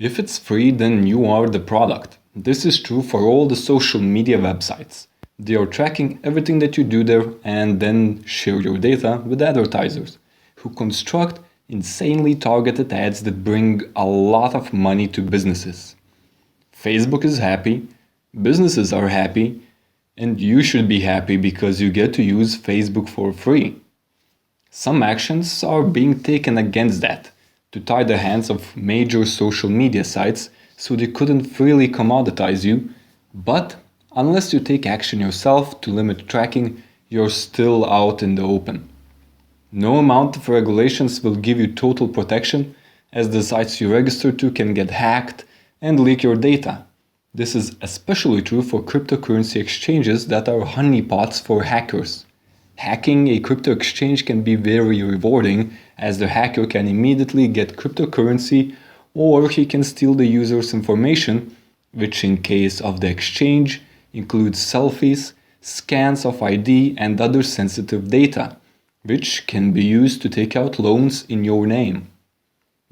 If it's free, then you are the product. This is true for all the social media websites. They are tracking everything that you do there and then share your data with advertisers who construct insanely targeted ads that bring a lot of money to businesses. Facebook is happy, businesses are happy, and you should be happy because you get to use Facebook for free. Some actions are being taken against that to tie the hands of major social media sites so they couldn't freely commoditize you, but unless you take action yourself to limit tracking, you're still out in the open. No amount of regulations will give you total protection, as the sites you register to can get hacked and leak your data. This is especially true for cryptocurrency exchanges that are honeypots for hackers. Hacking a crypto exchange can be very rewarding, as the hacker can immediately get cryptocurrency or he can steal the user's information, which in case of the exchange includes selfies, scans of ID and other sensitive data, which can be used to take out loans in your name.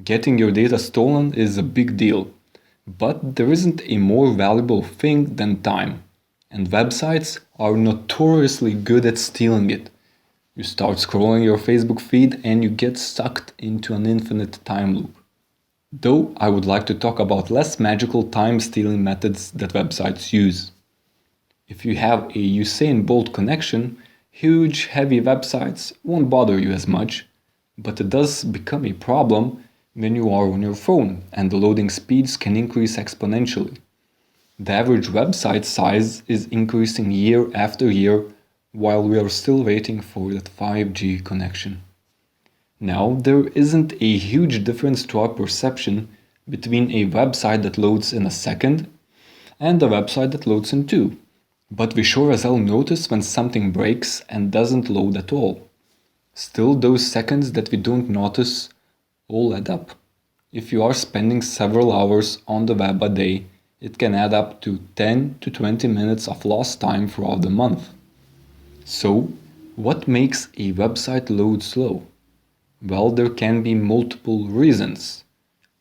Getting your data stolen is a big deal, but there isn't a more valuable thing than time, and websites are notoriously good at stealing it. You start scrolling your Facebook feed and you get sucked into an infinite time loop. Though I would like to talk about less magical time stealing methods that websites use. If you have a Usain Bolt connection, huge heavy websites won't bother you as much, but it does become a problem when you are on your phone and the loading speeds can increase exponentially. The average website size is increasing year after year while we are still waiting for that 5G connection. Now, there isn't a huge difference to our perception between a website that loads in a second and a website that loads in two, but we sure as hell notice when something breaks and doesn't load at all. Still, those seconds that we don't notice all add up. If you are spending several hours on the web a day, it can add up to 10 to 20 minutes of lost time throughout the month. So, what makes a website load slow? Well, there can be multiple reasons.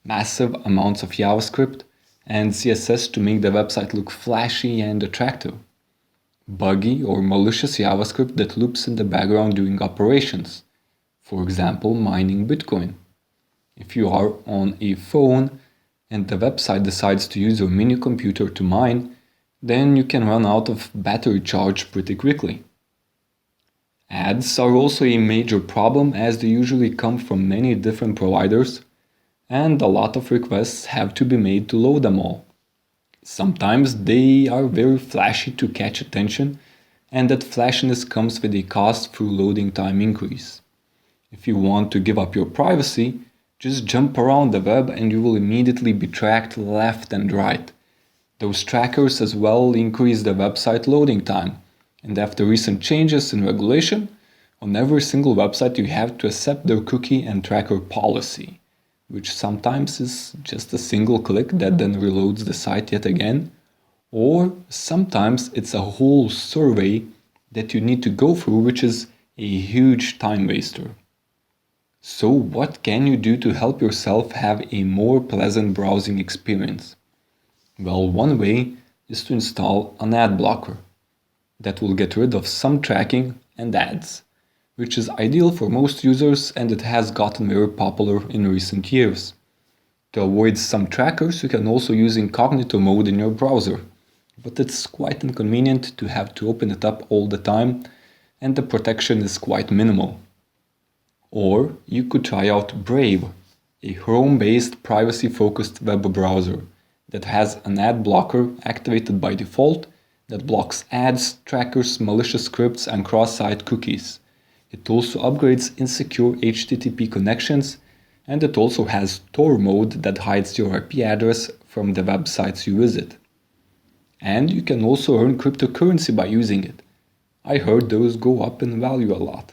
Massive amounts of JavaScript and CSS to make the website look flashy and attractive. Buggy or malicious JavaScript that loops in the background doing operations, for example, mining Bitcoin. If you are on a phone and the website decides to use your mini computer to mine, then you can run out of battery charge pretty quickly. Ads are also a major problem as they usually come from many different providers and a lot of requests have to be made to load them all. Sometimes they are very flashy to catch attention, and that flashiness comes with a cost through loading time increase. If you want to give up your privacy, just jump around the web and you will immediately be tracked left and right. Those trackers as well increase the website loading time, and after recent changes in regulation, on every single website you have to accept their cookie and tracker policy, which sometimes is just a single click that then reloads the site yet again, or sometimes it's a whole survey that you need to go through, which is a huge time waster. So what can you do to help yourself have a more pleasant browsing experience? Well, one way is to install an ad blocker that will get rid of some tracking and ads, which is ideal for most users and it has gotten very popular in recent years. To avoid some trackers, you can also use incognito mode in your browser, but it's quite inconvenient to have to open it up all the time and the protection is quite minimal. Or you could try out Brave, a Chrome-based privacy-focused web browser that has an ad blocker activated by default that blocks ads, trackers, malicious scripts, and cross-site cookies. It also upgrades insecure HTTP connections, and it also has Tor mode that hides your IP address from the websites you visit. And you can also earn cryptocurrency by using it. I heard those go up in value a lot.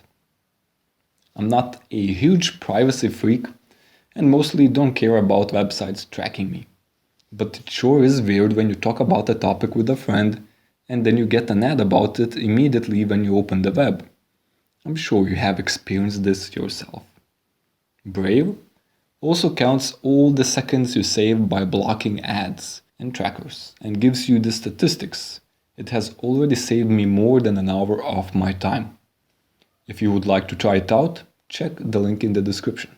I'm not a huge privacy freak and mostly don't care about websites tracking me. But it sure is weird when you talk about a topic with a friend and then you get an ad about it immediately when you open the web. I'm sure you have experienced this yourself. Brave also counts all the seconds you save by blocking ads and trackers and gives you the statistics. It has already saved me more than an hour of my time. If you would like to try it out, check the link in the description.